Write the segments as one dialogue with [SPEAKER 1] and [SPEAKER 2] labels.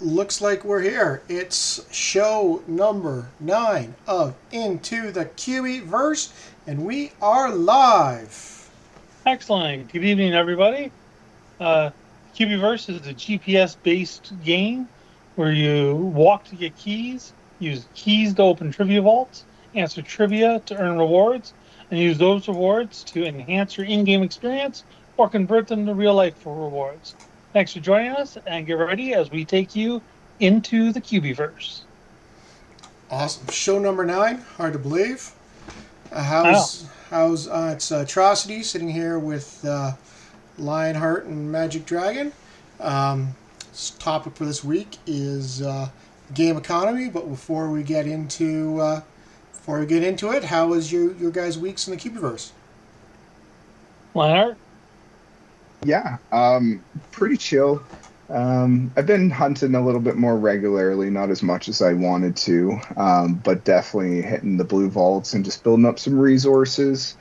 [SPEAKER 1] looks like we're here. It's show number 9 of Into the Cubieverse, and we are live.
[SPEAKER 2] Excellent. Good evening, everybody. Uh, Cubieverse is a GPS-based game where you walk to get keys, use keys to open trivia vaults, answer trivia to earn rewards, and use those rewards to enhance your in-game experience or convert them to real life for rewards. Thanks for joining us, and get ready as we take you into the Cubieverse.
[SPEAKER 1] Awesome. Show number 9. Hard to believe.
[SPEAKER 2] Wow.
[SPEAKER 1] How's it's Atrocity sitting here with Lionheart and Magic Dragon. Topic for this week is game economy. But before we get into it, how was your guys' weeks in the Cubieverse?
[SPEAKER 2] Leonard?
[SPEAKER 3] Yeah, pretty chill. I've been hunting a little bit more regularly, not as much as I wanted to, but definitely hitting the blue vaults and just building up some resources.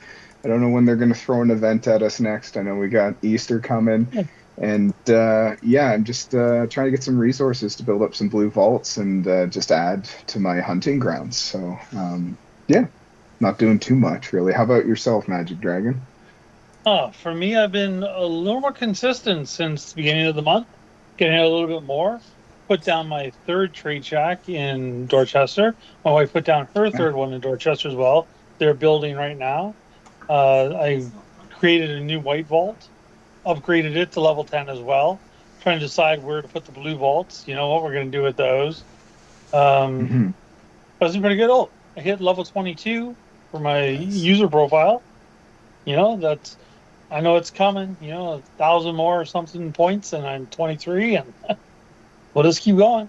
[SPEAKER 3] I don't know when they're going to throw an event at us next. I know we got Easter coming, and yeah, I'm just trying to get some resources to build up some blue vaults and just add to my hunting grounds. So, yeah, not doing too much really. How about yourself, Magic Dragon?
[SPEAKER 2] For me, I've been a little more consistent since the beginning of the month, getting a little bit more. Put down my third trade shack in Dorchester. My wife put down her third one in Dorchester as well. They're building right now. I created a new white vault, upgraded it to level 10 as well. Trying to decide where to put the blue vaults. You know what we're going to do with those.
[SPEAKER 3] Hmm.
[SPEAKER 2] But it's pretty good. Oh, I hit level 22 for my user profile. I know it's coming, 1,000 more or something points, and I'm 23, and we'll just keep going.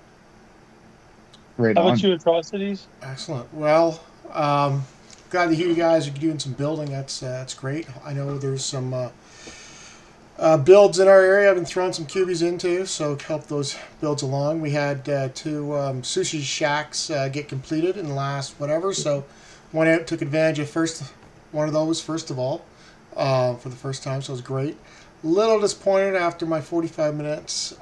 [SPEAKER 3] Right
[SPEAKER 2] How about
[SPEAKER 3] on.
[SPEAKER 2] you, Atrocities?
[SPEAKER 1] Excellent. Well, glad to hear you guys are doing some building. That's great. I know there's some builds in our area I've been throwing some cubies into, so help those builds along. We had two sushi shacks get completed in the last whatever, so went out, took advantage of one of those first of all for the first time, so it was great. Little disappointed after my 45 minutes.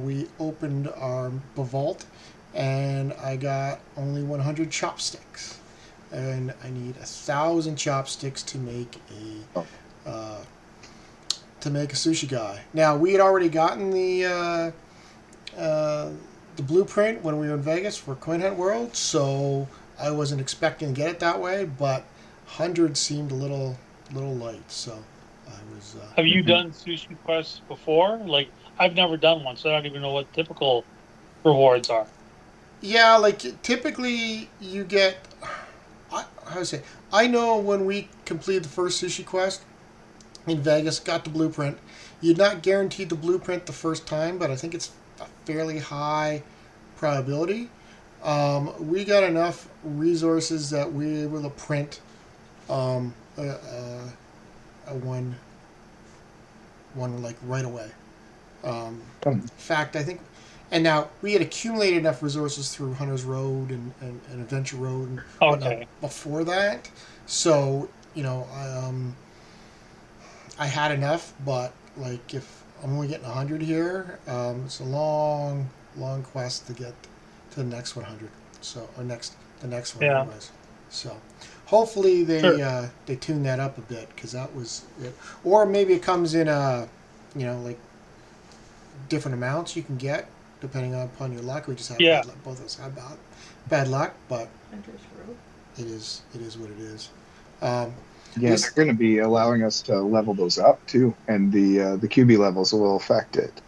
[SPEAKER 1] We opened our vault, and I got only 100 chopsticks, and I need 1,000 chopsticks to make a sushi guy. Now we had already gotten the blueprint when we were in Vegas for Coin Hunt World, so I wasn't expecting to get it that way, but 100 seemed a little light, so I was.
[SPEAKER 2] Have you
[SPEAKER 3] Mhm.
[SPEAKER 2] done sushi quests before? Like, I've never done one, so I don't even know what typical rewards are.
[SPEAKER 1] Yeah, like typically you get. How to say? I know when we completed the first sushi quest in Vegas, got the blueprint. You're not guaranteed the blueprint the first time, but I think it's a fairly high probability. We got enough resources that we were able to print um, a one like right away. In fact, I think, and now we had accumulated enough resources through Hunter's Road and Adventure Road and whatnot
[SPEAKER 2] Okay.
[SPEAKER 1] before that. So I had enough, but like if I'm only getting 100 here, it's a long quest to get to the next 100. So or the next one
[SPEAKER 2] Yeah.
[SPEAKER 1] anyways. So hopefully
[SPEAKER 2] Sure.
[SPEAKER 1] they tune that up a bit because that was it. Or maybe it comes in like different amounts you can get depending upon your luck. We just have
[SPEAKER 2] Yeah.
[SPEAKER 1] bad luck. Both of us have bad luck, but it is what it is. Um,
[SPEAKER 3] Yeah, they're
[SPEAKER 1] this
[SPEAKER 3] going to be allowing us to level those up too, and the QB levels will affect it.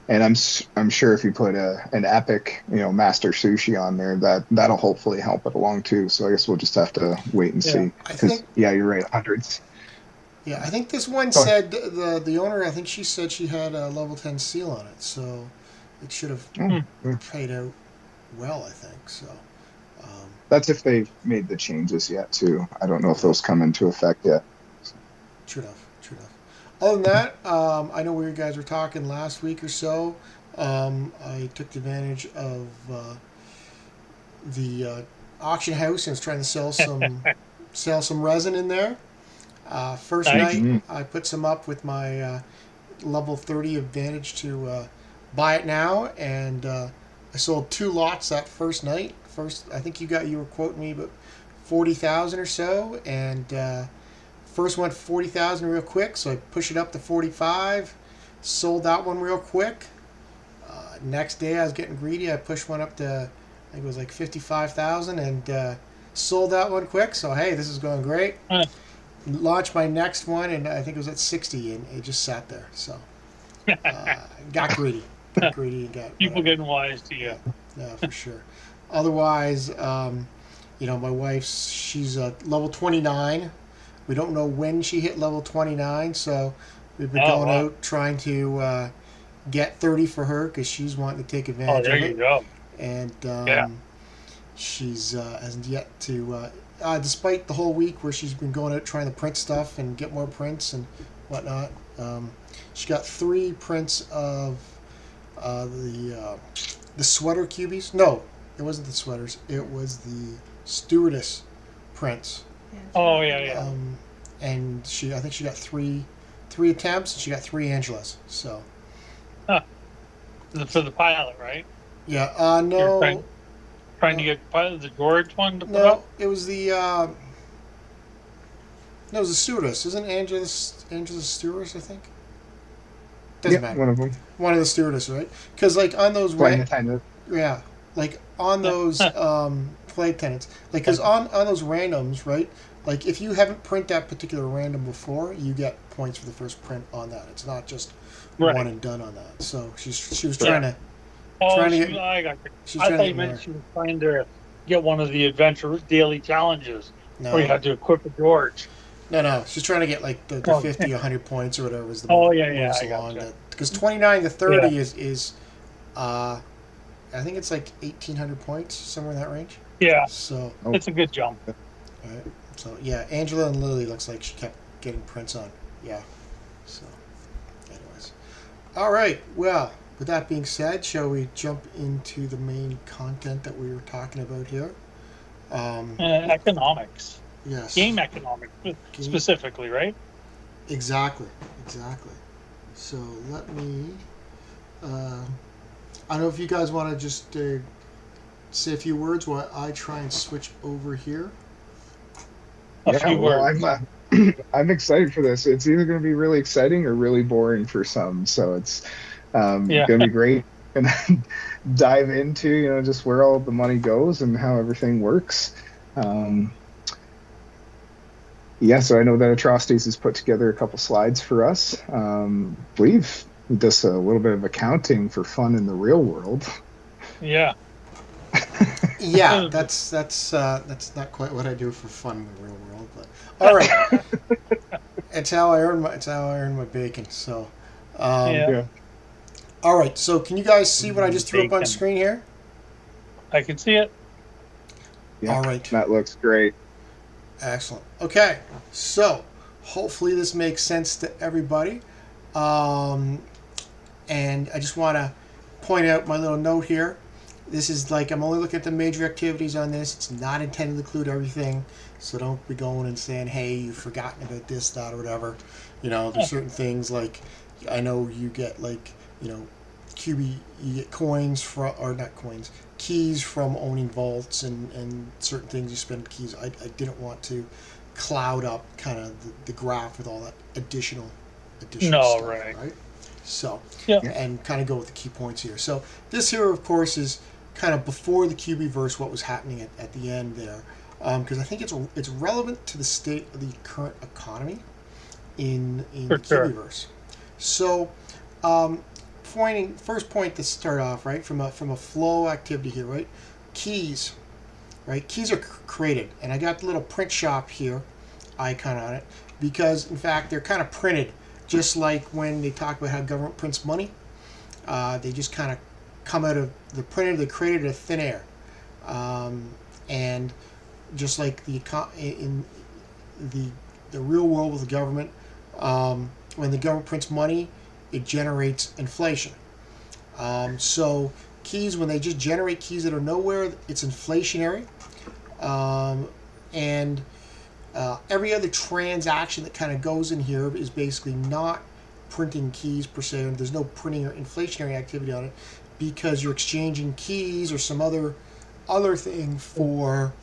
[SPEAKER 3] And I'm sure if you put an epic, master sushi on there, that'll hopefully help it along too. So I guess we'll just have to wait and
[SPEAKER 2] Yeah.
[SPEAKER 3] see.
[SPEAKER 1] I
[SPEAKER 3] Because
[SPEAKER 1] think
[SPEAKER 3] yeah, you're right, hundreds.
[SPEAKER 1] Yeah, I think this one
[SPEAKER 3] Go ahead.
[SPEAKER 1] said the owner. I think she said she had a level 10 seal on it, so it should have
[SPEAKER 3] Oh,
[SPEAKER 2] Hmm.
[SPEAKER 3] yeah.
[SPEAKER 1] paid out well. I think so. Um,
[SPEAKER 3] That's if they've made the changes yet too. I don't know if
[SPEAKER 1] yeah,
[SPEAKER 3] those come into effect yet.
[SPEAKER 1] true enough. True enough. Other than that, I know we guys were talking last week or so. I took advantage of the auction house and was trying to sell some resin in there. First
[SPEAKER 2] Nice.
[SPEAKER 1] night,
[SPEAKER 3] Mm,
[SPEAKER 1] I put some up with my level 30 advantage to buy it now, and I sold 2 lots that first night. I think you were quoting me about 40,000 or so, and first went 40,000 real quick, so I pushed it up to 45. Sold that one real quick. Next day I was getting greedy. I pushed one up to, I think it was like 55,000, and sold that one quick. So hey, this is going great. Launched my next one, and I think it was at 60, and it just sat there. So got greedy. Got greedy and got
[SPEAKER 2] People getting wise to you.
[SPEAKER 1] Yeah, for sure. Otherwise, my wife's, she's level 29. We don't know when she hit level 29, so we've been going out trying to get 30 for her because she's wanting to take advantage of it.
[SPEAKER 2] There you go.
[SPEAKER 1] And she's hasn't yet to, despite the whole week where she's been going out trying to print stuff and get more prints and whatnot. She got 3 prints of the sweater cubies. No, it wasn't the sweaters. It was the stewardess prints.
[SPEAKER 2] Oh yeah.
[SPEAKER 1] And I think she got 3 attempts, and she got 3 Angelas. So.
[SPEAKER 2] For the pilot, right?
[SPEAKER 1] Yeah. No.
[SPEAKER 2] You're trying to get the George one to put
[SPEAKER 1] No,
[SPEAKER 2] up.
[SPEAKER 1] it was the. No, it was the stewardess. Isn't Angela the stewardess? I think. Doesn't matter.
[SPEAKER 3] One of them.
[SPEAKER 1] One of the stewardess, right? Because like on those
[SPEAKER 3] Flight attendant.
[SPEAKER 1] yeah, like on those flight attendants, like because on those randoms, right? Like if you haven't printed that particular random before, you get points for the first print on that. It's not just one and done on that. So she was trying to.
[SPEAKER 2] I got you. I thought you meant she was trying to get one of the adventure daily challenges where you had to equip a George.
[SPEAKER 1] No. She's trying to get like the 50, 100 points or whatever is the
[SPEAKER 2] I got you.
[SPEAKER 1] Because 29 to 30 is I think it's like 1,800 points, somewhere in that range.
[SPEAKER 2] Yeah.
[SPEAKER 1] So
[SPEAKER 2] it's a good jump.
[SPEAKER 1] Right. So yeah, Angela and Lily looks like she kept getting prints on. Yeah. So anyways. All right. Well, with that being said, shall we jump into the main content that we were talking about here?
[SPEAKER 2] Economics.
[SPEAKER 1] Yes.
[SPEAKER 2] Game economics specifically, right?
[SPEAKER 1] Exactly. So let me. I don't know if you guys want to just say a few words while I try and switch over here.
[SPEAKER 2] A few words.
[SPEAKER 3] I'm excited for this. It's either going to be really exciting or really boring for some. So it's going to be great. And then dive into just where all the money goes and how everything works. So I know that Atrocities has put together a couple slides for us. Believe he does a little bit of accounting for fun in the real world.
[SPEAKER 2] Yeah.
[SPEAKER 1] Yeah, that's not quite what I do for fun in the real world, but all right. It's how I earn my bacon. So, All right. So, can you guys see what I just threw up on screen here?
[SPEAKER 2] I can see it.
[SPEAKER 3] Yeah,
[SPEAKER 1] all right.
[SPEAKER 3] That looks great.
[SPEAKER 1] Excellent. Okay, so hopefully this makes sense to everybody. And I just want to point out my little note here. This is like, I'm only looking at the major activities on this. It's not intended to include everything. So don't be going and saying, hey, you've forgotten about this, that, or whatever. There's certain things like, I know you get like, QB, you get keys from owning vaults and certain things you spend keys. I didn't want to cloud up kind of the graph with all that additional stuff, right? So, and kind of go with the key points here. So this here, of course, is kind of before the Cubieverse, what was happening at the end there, because I think it's relevant to the state of the current economy in the Cubieverse. So, first point to start off, right, from a flow activity here, right? Keys, right? Keys are created, and I got the little print shop here icon on it because, in fact, they're kind of printed just like when they talk about how government prints money. They just kind of come out of the printed, they created out of thin air, and just like in the real world with the government, when the government prints money, it generates inflation. So keys, when they just generate keys that are nowhere, it's inflationary. And every other transaction that kind of goes in here is basically not printing keys per se, and there's no printing or inflationary activity on it because you're exchanging keys or some other thing for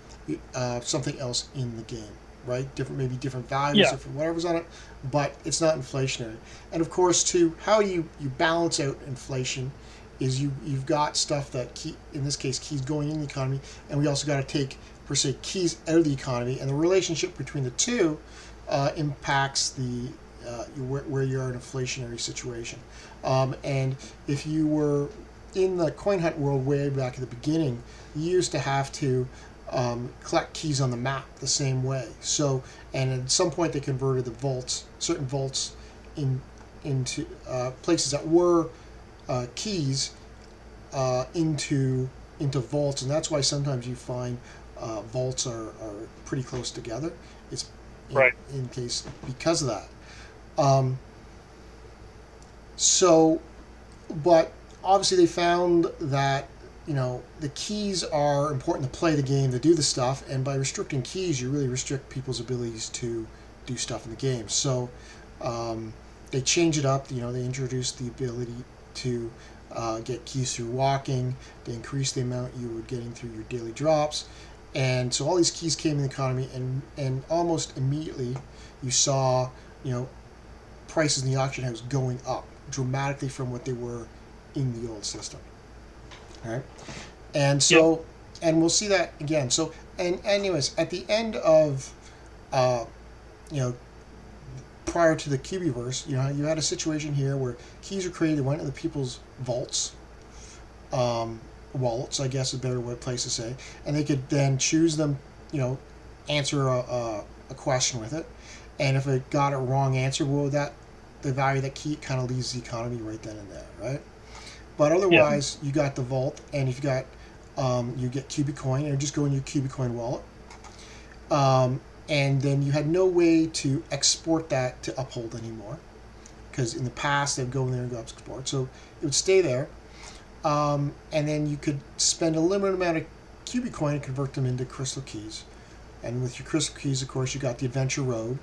[SPEAKER 1] something else in the game, right? Maybe different values,
[SPEAKER 2] Yeah.
[SPEAKER 1] different whatever's on it, but it's not inflationary. And of course, too, how you balance out inflation is you've got stuff that in this case keys going in the economy, and we also got to take per se keys out of the economy, and the relationship between the two impacts the where you're in an inflationary situation. And if you were in the coin hunt world way back at the beginning, you used to have to collect keys on the map the same way. So, and at some point they converted certain vaults, into places that were keys into vaults, and that's why sometimes you find vaults are pretty close together. It's
[SPEAKER 2] Right.
[SPEAKER 1] in case because of that. Um, so, but obviously they found that the keys are important to play the game, to do the stuff, and by restricting keys, you really restrict people's abilities to do stuff in the game. So they change it up. They introduced the ability to get keys through walking. They increased the amount you were getting through your daily drops, and so all these keys came in the economy, and almost immediately you saw prices in the auction house going up dramatically from what they were in the old system. All right, and so and we'll see that again. So and anyways, at the end of prior to the Cubieverse, you had a situation here where keys were created, went into people's vaults, wallets, I guess is a better place to say, and they could then choose them, answer a question with it, and if it got a wrong answer, well, the value of that key kind of leaves the economy right then and there, right? But otherwise, you got the vault, and if you got you get Cubicoin, and just go in your Cubicoin wallet. And then you had no way to export that to Uphold anymore, because in the past they'd go in there and go export. So it would stay there, and then you could spend a limited amount of Cubicoin and convert them into crystal keys. And with your crystal keys, of course, you got the Adventure Road,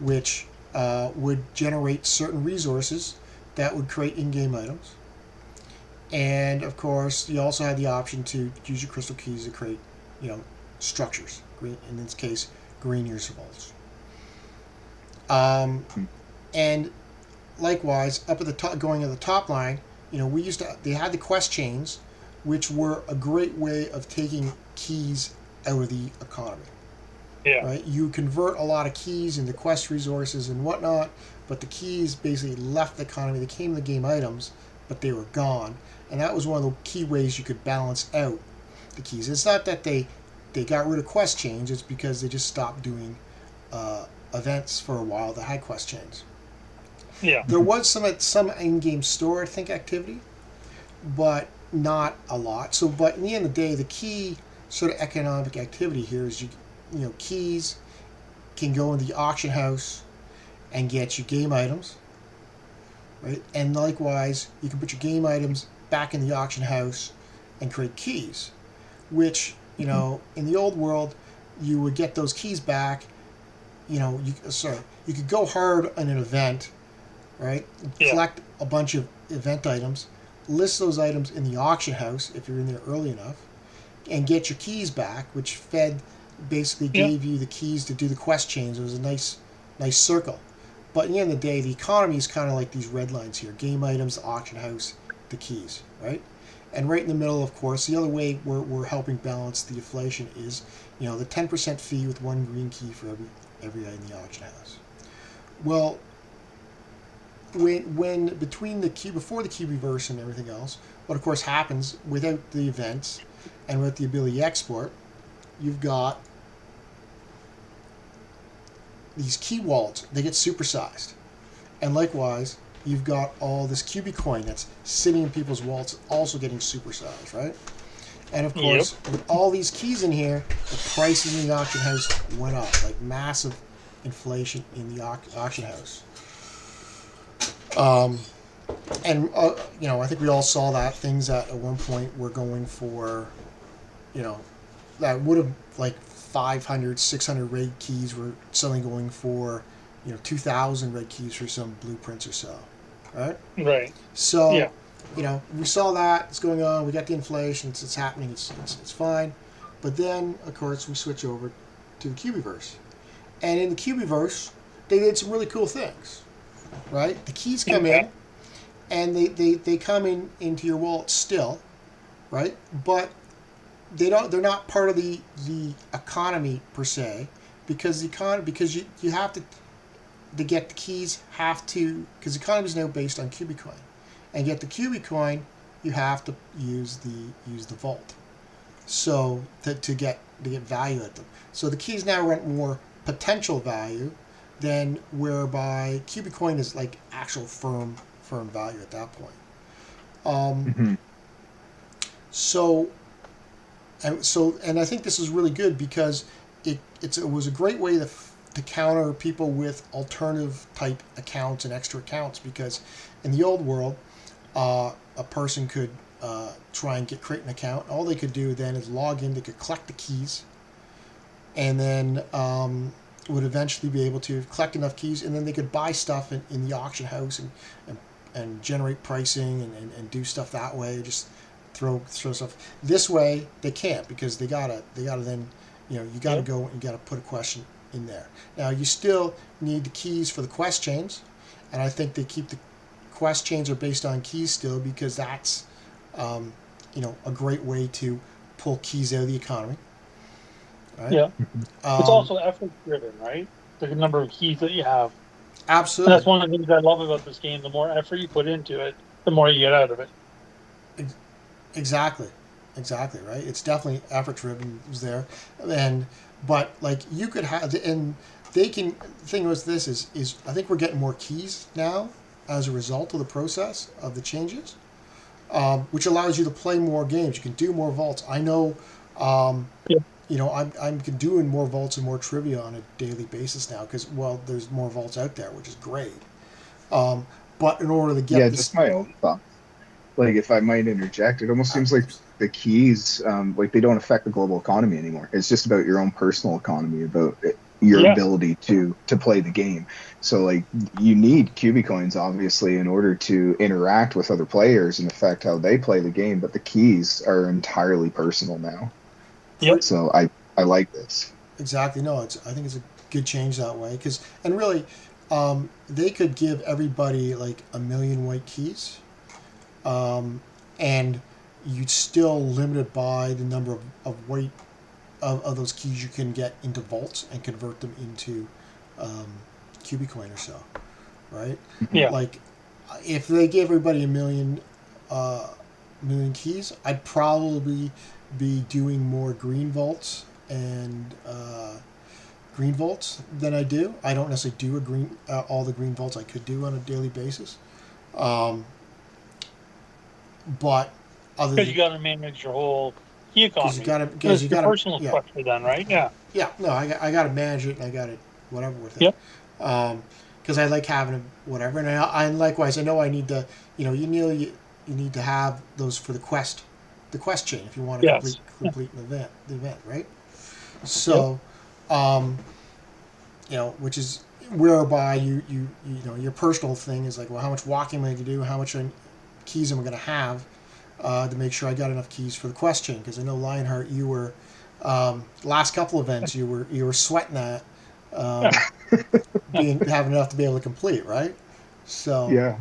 [SPEAKER 1] which would generate certain resources that would create in-game items. And of course, you also had the option to use your crystal keys to create, structures. In this case, green vaults. And likewise, up at the top, going at the top line, they had the quest chains, which were a great way of taking keys out of the economy.
[SPEAKER 2] Yeah.
[SPEAKER 1] Right? You convert a lot of keys into quest resources and whatnot, but the keys basically left the economy. They came the game items, but they were gone. And that was one of the key ways you could balance out the keys. It's not that they got rid of quest chains, it's because they just stopped doing events for a while that had quest chains.
[SPEAKER 2] Yeah.
[SPEAKER 1] There was some in-game store, I think, activity, but not a lot. So, but in the end of the day, the key sort of economic activity here is keys can go in the auction house and get you game items, right? And likewise, you can put your game items back in the auction house and create keys, which in the old world you would get those keys back. You could go hard on an event, right?
[SPEAKER 2] Yeah.
[SPEAKER 1] Collect a bunch of event items, list those items in the auction house if you're in there early enough, and get your keys back, which basically gave you the keys to do the quest chains. It was a nice circle. But at the end of the day, the economy is kind of like these red lines here: game items, the auction house, the keys, right? And right in the middle, of course, the other way we're helping balance the inflation is, the 10% fee with one green key for every item in the auction house. Well, when between before the Cubieverse and everything else, what of course happens without the events and with the ability to export, you've got these key wallets. They get supersized, and likewise, you've got all this Cubicoin that's sitting in people's wallets, also getting supersized, right? And of course, with all these keys in here, the prices in the auction house went up, like massive inflation in the auction house. And I think we all saw that things that at one point were going for, that would have like 500, 600 red keys were suddenly going for, 2,000 red keys for some blueprints or so, right?
[SPEAKER 2] Right.
[SPEAKER 1] So, we saw that it's going on. We got the inflation. It's happening. It's fine. But then, of course, we switch over to the Cubieverse, and in the Cubieverse, they did some really cool things. Right? The keys come in, and they come into your wallet still, right? But they're not part of the economy per se, because you have to get the keys have to, because the economy is now based on Cubicoin, and get the Cubicoin you have to use the vault, so to get value at them. So the keys now rent more potential value than whereby Cubicoin is like actual firm value at that point.
[SPEAKER 3] Mm-hmm.
[SPEAKER 1] So and I think this is really good because it was a great way to counter people with alternative type accounts and extra accounts, because in the old world, a person could try and create an account. All they could do then is log in. They could collect the keys, and then would eventually be able to collect enough keys, and then they could buy stuff in the auction house and generate pricing and do stuff that way. Just throw stuff. This way they can't, because they gotta then, you gotta go and you gotta put a question in there. Now you still need the keys for the quest chains, and I think they keep the quest chains are based on keys still, because that's a great way to pull keys out of the economy. Right?
[SPEAKER 2] Yeah. It's also effort driven, right? The number of keys that you have.
[SPEAKER 1] Absolutely.
[SPEAKER 2] And that's one of the things I love about this game. The more effort you put into it, the more you get out of it.
[SPEAKER 1] Exactly, right. It's definitely effort driven there, but like you could have, and they can. The thing with this is I think we're getting more keys now as a result of the process of the changes, which allows you to play more games. You can do more vaults. I know.
[SPEAKER 2] Yeah.
[SPEAKER 1] I'm doing more vaults and more trivia on a daily basis now, because there's more vaults out there, which is great. But in order to get this,
[SPEAKER 3] just my own thoughts. Like, if I might interject, it almost seems like the keys, like, they don't affect the global economy anymore. It's just about your own personal economy, about your ability to play the game. So, like, you need Cubicoins, obviously, in order to interact with other players and affect how they play the game. But the keys are entirely personal now.
[SPEAKER 2] Yep.
[SPEAKER 3] So I like this.
[SPEAKER 1] Exactly. No, I think it's a good change that way, and really, they could give everybody like 1,000,000 white keys, and you'd still limited by the number of white of those keys you can get into vaults and convert them into Cubicoin or so, right?
[SPEAKER 2] Yeah.
[SPEAKER 1] Like, if they gave everybody 1,000,000 keys, I'd probably be doing more green vaults and green vaults than I do. I don't necessarily do all the green vaults I could do on a daily basis, but other
[SPEAKER 2] because you got to manage your whole key economy.
[SPEAKER 1] Because you got to
[SPEAKER 2] personal structure then, right? Yeah.
[SPEAKER 1] Yeah. No, I got to manage it, and I got to whatever with it.
[SPEAKER 2] Yep.
[SPEAKER 1] Because I like having whatever, and likewise I know I need to, you need to have those for the quest chain if you want to complete the event, right? So, which is whereby your personal thing is like, well, how much walking am I going to do? How much keys am I going to have to make sure I got enough keys for the quest chain? Because I know Lionheart, you were last couple events you were sweating that having enough to be able to complete, right? So
[SPEAKER 3] yeah.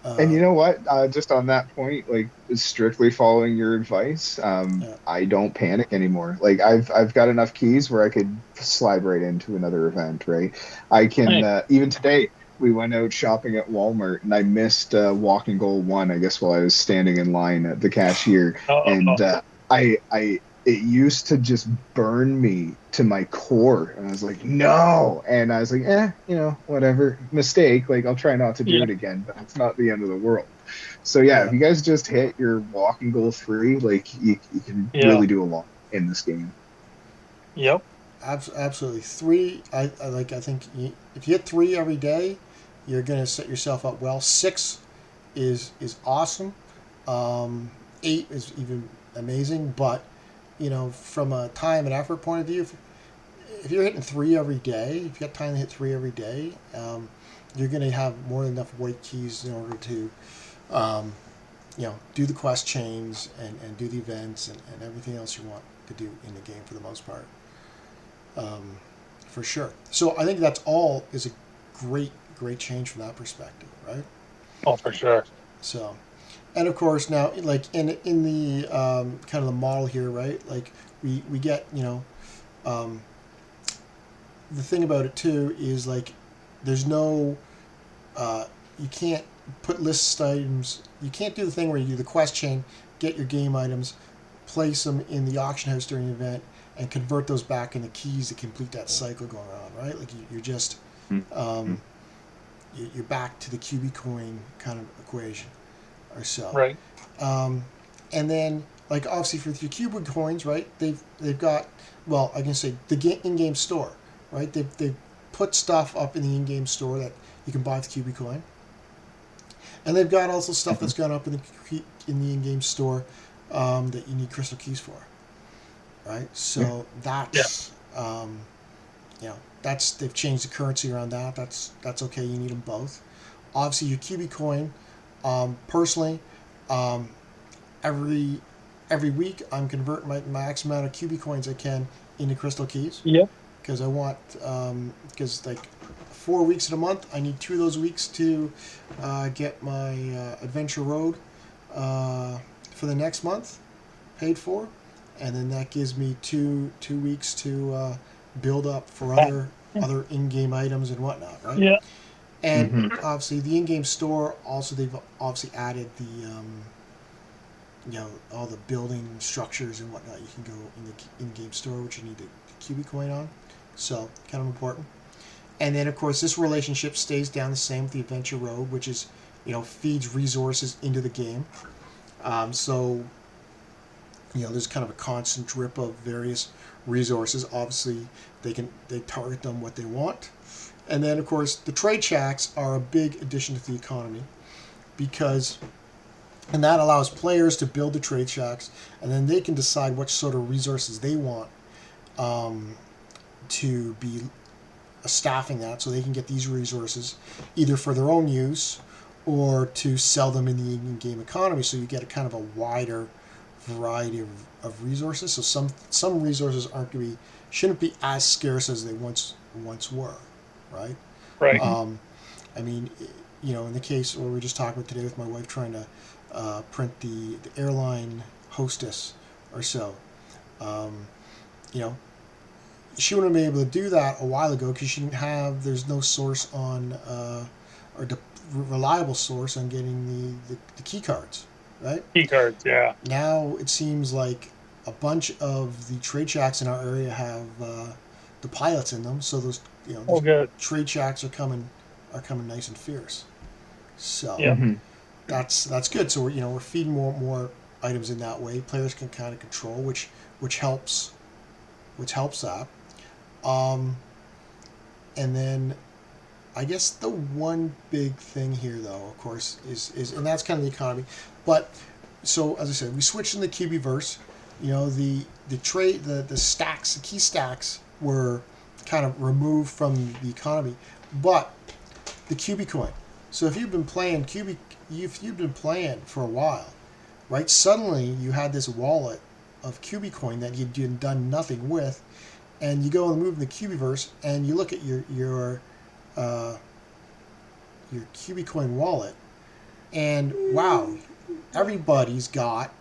[SPEAKER 3] And you know what? Just on that point, like, strictly following your advice, I don't panic anymore. Like, I've got enough keys where I could slide right into another event, right? I can even today we went out shopping at Walmart and I missed walking goal 1, I guess, while I was standing in line at the cashier, and it used to just burn me to my core. And I was like, no. And I was like, whatever, mistake. Like, I'll try not to do it again, but it's not the end of the world. So, if you guys just hit your walking goal 3, like, you can really do a lot in this game.
[SPEAKER 2] Yep.
[SPEAKER 1] Absolutely. 3, I think if you hit 3 every day, you're going to set yourself up well. 6 is awesome. 8 is even amazing, but from a time and effort point of view, if you're hitting 3 every day, if you got time to hit 3 every day, you're going to have more than enough white keys in order to do the quest chains and do the events and everything else you want to do in the game for the most part. For sure. So I think that's all is a great change from that perspective, right?
[SPEAKER 2] Oh, for sure.
[SPEAKER 1] So, and of course now, like in the kind of the model here, right? Like we get the thing about it too is like there's no you can't put list items. You can't do the thing where you do the quest chain, get your game items, place them in the auction house during the event, and convert those back into keys to complete that cycle going on, right? Like you're just you're back to the Cubicoin kind of equation or so.
[SPEAKER 2] Right.
[SPEAKER 1] And then like obviously for your Cubicoins, right? They've got, well, I can say the in-game store, right? They've put stuff up in the in-game store that you can buy with Cubicoin. And they've got also stuff that's gone up in the in-game store that you need crystal keys for, right? So that's that's they've changed the currency around that. That's okay. You need them both. Obviously, your Cubicoin. Personally, every week I'm converting my max amount of Cubicoins I can into crystal keys.
[SPEAKER 2] Yep.
[SPEAKER 1] Because I want because like 4 weeks in a month, I need 2 of those weeks to get my Adventure Road for the next month paid for, and then that gives me two weeks to build up for other in-game items and whatnot, right?
[SPEAKER 2] Yeah.
[SPEAKER 1] And obviously the in-game store also they've obviously added the all the building structures and whatnot you can go in the in-game store, which you need the Cubicoin on, so kind of important. And then, of course, this relationship stays down the same with the Adventure Road, which is, feeds resources into the game. So, there's kind of a constant drip of various resources. Obviously, they target them what they want. And then, of course, the trade shacks are a big addition to the economy and that allows players to build the trade shacks, and then they can decide what sort of resources they want to be staffing that, so they can get these resources either for their own use or to sell them in the in-game economy, so you get a kind of a wider variety of resources. So some resources shouldn't be as scarce as they once were, right?
[SPEAKER 2] Right.
[SPEAKER 1] I mean, in the case where we just talked about today with my wife trying to print the airline hostess or so, she wouldn't have been able to do that a while ago because there's no source on, or the reliable source on getting the key cards, right?
[SPEAKER 2] Key cards, yeah.
[SPEAKER 1] Now it seems like a bunch of the trade shacks in our area have the pilots in them, so those trade shacks are coming nice and fierce. So that's good. So we're feeding more items in that way. Players can kind of control, which helps that. And then I guess the one big thing here, though, of course, is and that's kind of the economy. But so as I said, we switched in the Cubieverse. The trade, the stacks, the key stacks were kind of removed from the economy, but the Cubicoin. So if you've been playing for a while, right? Suddenly you had this wallet of Cubicoin that you'd done nothing with. And you go and move in the Cubieverse, and you look at your Cubicoin wallet, and wow, everybody's got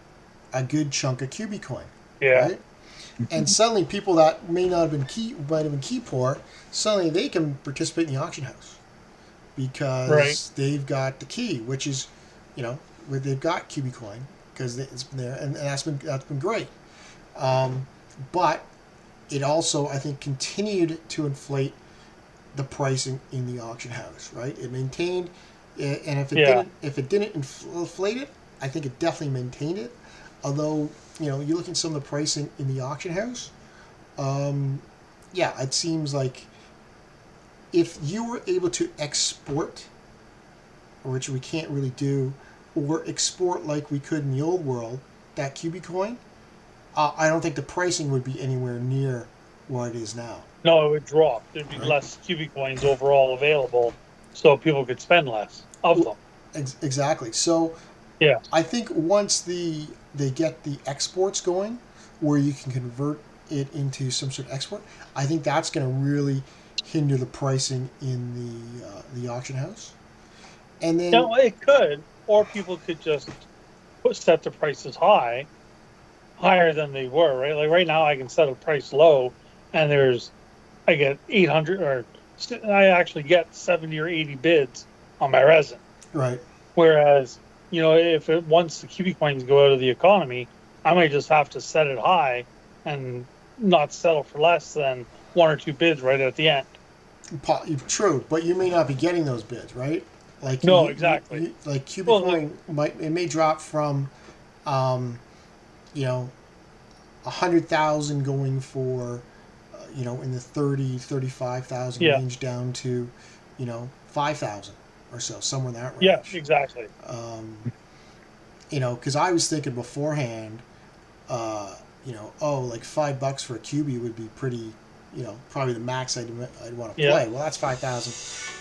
[SPEAKER 1] a good chunk of Cubicoin, right? And suddenly, people that might have been key poor, suddenly they can participate in the auction house because they've got the key, which is, where they've got Cubicoin because it's been there, and that's been great, but it also, I think, continued to inflate the pricing in the auction house, right? It maintained, and if it didn't inflate it, I think it definitely maintained it. Although, you look at some of the pricing in the auction house, it seems like if you were able to export, which we can't really do, or export like we could in the old world, that Cubicoin, I don't think the pricing would be anywhere near what it is now.
[SPEAKER 2] No, it would drop. There'd be less Cubicoins overall available, so people could spend less of them.
[SPEAKER 1] Exactly. So
[SPEAKER 2] Yeah.
[SPEAKER 1] I think once they get the exports going, where you can convert it into some sort of export, I think that's going to really hinder the pricing in the auction house. And then
[SPEAKER 2] No, it could, or people could just set the prices higher than they were, right? Like right now, I can set a price low, and I get 800, or I actually get 70 or 80 bids on my resin.
[SPEAKER 1] right,
[SPEAKER 2] Whereas, if once the cubic coins go out of the economy, I might just have to set it high and not settle for less than one or two bids right at the end.
[SPEAKER 1] true, but you may not be getting those bids, right? Like
[SPEAKER 2] No, exactly.
[SPEAKER 1] like
[SPEAKER 2] Well, like,
[SPEAKER 1] Cubicoin may drop from um, you know 100,000 going for in the 30-35,000
[SPEAKER 2] yeah,
[SPEAKER 1] range down to 5,000 or so, somewhere in that
[SPEAKER 2] yeah,
[SPEAKER 1] range.
[SPEAKER 2] exactly.
[SPEAKER 1] Um, because I was thinking beforehand, like $5 for a QB would be pretty, probably the max I'd want to
[SPEAKER 2] Yeah,
[SPEAKER 1] play. Well, that's 5,000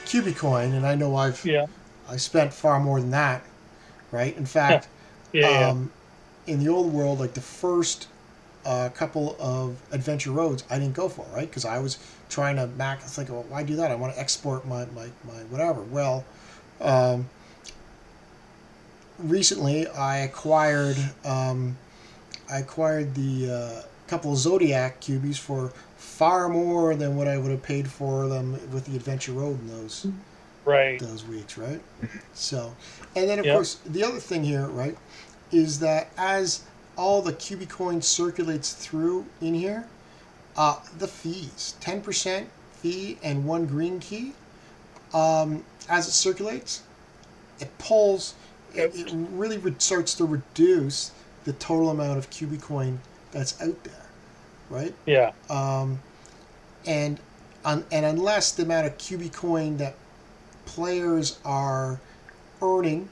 [SPEAKER 1] QB coin, and I know
[SPEAKER 2] yeah,
[SPEAKER 1] I spent far more than that, right? In
[SPEAKER 2] yeah,
[SPEAKER 1] fact,
[SPEAKER 2] yeah,
[SPEAKER 1] um, in the old world, like the first couple of adventure roads, I didn't go for, right? Because I was trying to max. It's like, well, why do that? I want to export my whatever. Well, um, recently I acquired the couple of Zodiac cubies for far more than what I would have paid for them with the Adventure Road in
[SPEAKER 2] right.
[SPEAKER 1] those weeks, right? So, and then of
[SPEAKER 2] Yeah,
[SPEAKER 1] course the other thing here, right, is that as all the cubic coin circulates through in here, the fees, 10% fee and one green key, as it circulates, it pulls, it really starts to reduce the total amount of cubic coin that's out there, right?
[SPEAKER 2] yeah,
[SPEAKER 1] Um, and and unless the amount of cubic coin that players are earning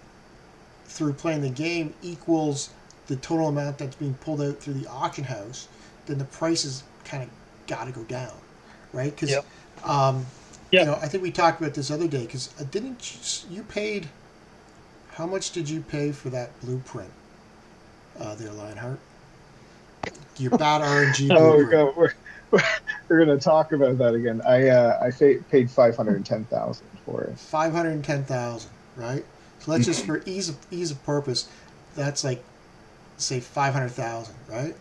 [SPEAKER 1] through playing the game equals the total amount that's being pulled out through the auction house, then the prices kind of got to go down, right? Because
[SPEAKER 2] yeah, yeah.
[SPEAKER 1] I think we talked about this other day. Because didn't you paid? How much did you pay for that blueprint, there, Lionheart? Your bad RNG
[SPEAKER 3] Oh
[SPEAKER 1] blueprint.
[SPEAKER 3] god, we're gonna talk about that again. Paid 510,000 for it.
[SPEAKER 1] 510,000, right? So let's just for ease of purpose, that's like say 500,000, right?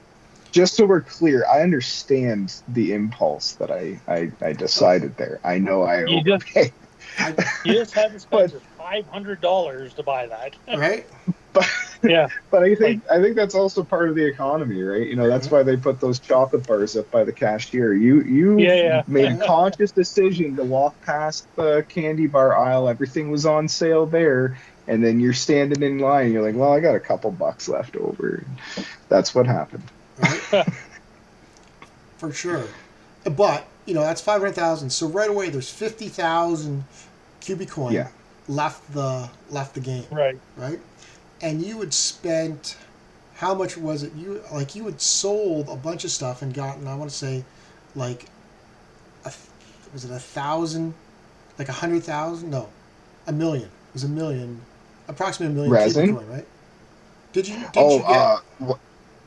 [SPEAKER 3] Just so we're clear, I understand the impulse that I decided there. I know I
[SPEAKER 2] You just
[SPEAKER 3] overpaid,
[SPEAKER 1] I
[SPEAKER 2] you just had to spend
[SPEAKER 3] but
[SPEAKER 2] your $500 to buy that.
[SPEAKER 1] right,
[SPEAKER 3] but
[SPEAKER 2] Yeah,
[SPEAKER 3] but
[SPEAKER 2] like,
[SPEAKER 3] I think that's also part of the economy, right? You know, that's
[SPEAKER 1] right,
[SPEAKER 3] why they put those chocolate bars up by the cashier. You
[SPEAKER 2] yeah,
[SPEAKER 3] made a
[SPEAKER 1] right,
[SPEAKER 3] conscious decision to walk past the candy bar aisle. Everything was on sale there, and then you're standing in line. You're like, well, I got a couple bucks left over. That's what happened.
[SPEAKER 1] right,
[SPEAKER 2] yeah,
[SPEAKER 1] for sure. But that's 500,000. So right away, there's 50,000 cubic coin
[SPEAKER 3] Yeah.
[SPEAKER 1] left the game,
[SPEAKER 2] right.
[SPEAKER 1] right? And you had spent, how much was it? You had sold a bunch of stuff and gotten, I want to say, like a, was it 1,000, like 100,000? No, a million. It was a million, approximately a million cubic
[SPEAKER 3] Resin.
[SPEAKER 1] coin, right? Didn't
[SPEAKER 3] Oh,
[SPEAKER 1] you get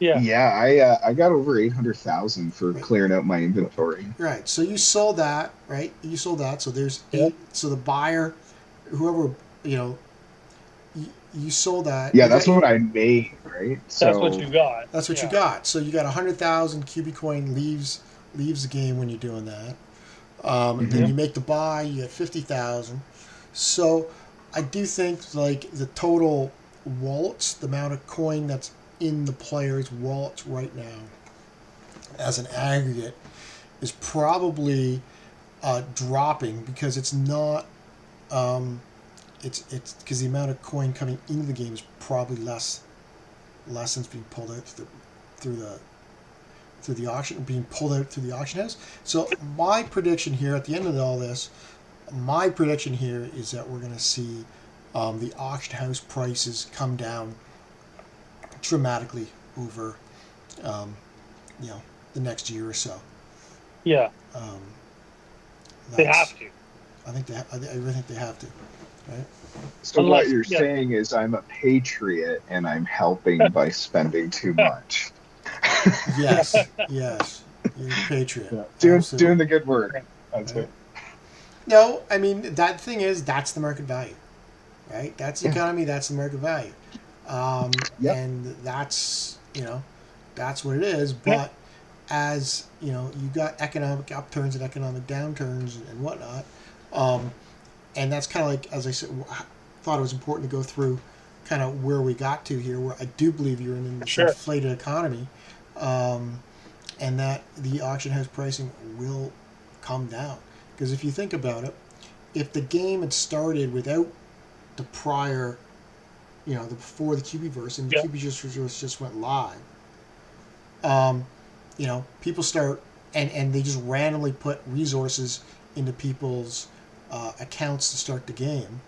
[SPEAKER 2] Yeah,
[SPEAKER 3] yeah. I got over 800,000 for
[SPEAKER 1] right?
[SPEAKER 3] clearing out my inventory.
[SPEAKER 1] Right. So you sold that, right? You sold that. So there's
[SPEAKER 2] yeah.
[SPEAKER 1] eight. So the buyer, whoever, you know, you sold that.
[SPEAKER 3] Yeah,
[SPEAKER 1] You got
[SPEAKER 3] that's what
[SPEAKER 1] eight.
[SPEAKER 3] I made, right?
[SPEAKER 2] That's what
[SPEAKER 3] So
[SPEAKER 2] you got.
[SPEAKER 1] That's what you
[SPEAKER 2] Yeah,
[SPEAKER 1] got. So you got 100,000 cubic coin leaves the game when you're doing that. Then
[SPEAKER 3] mhm.
[SPEAKER 2] yeah,
[SPEAKER 1] you make the buy. You get 50,000. So I do think like the total wallets, the amount of coin that's in the players' wallets right now, as an aggregate, is probably dropping because it's not. It's because the amount of coin coming into the game is probably less since being pulled out through the through the auction, being pulled out through the auction house. So my prediction here at the end of all this, my prediction here is that we're going to see the auction house prices come down dramatically over um, you know the next year or so.
[SPEAKER 2] yeah.
[SPEAKER 1] Um,
[SPEAKER 2] They
[SPEAKER 1] that's
[SPEAKER 2] have to.
[SPEAKER 1] I think I really think they have to. right?
[SPEAKER 3] So what
[SPEAKER 2] Unless,
[SPEAKER 3] you're
[SPEAKER 2] yeah,
[SPEAKER 3] saying is I'm a patriot and I'm helping by spending too much.
[SPEAKER 1] Yes, yes, you're a patriot,
[SPEAKER 3] Yeah. Doing
[SPEAKER 1] absolutely.
[SPEAKER 3] the good work. That's
[SPEAKER 1] Right?
[SPEAKER 3] it.
[SPEAKER 1] No, I mean that thing is that's the market value, right? That's the
[SPEAKER 3] Yeah.
[SPEAKER 1] economy. That's the market value,
[SPEAKER 3] Yep.
[SPEAKER 1] and that's what it is.
[SPEAKER 2] yeah,
[SPEAKER 1] But as you got economic upturns and economic downturns and whatnot, um, and that's kind of like as I said, thought it was important to go through kind of where we got to here, where I do believe you're in this
[SPEAKER 2] sure,
[SPEAKER 1] inflated economy, um, and that the auction house pricing will come down. Because if you think about it, if the game had started without the prior, the before the Cubieverse and the
[SPEAKER 2] yeah,
[SPEAKER 1] Cubieverse just went live, people start and they just randomly put resources into people's accounts to start the game,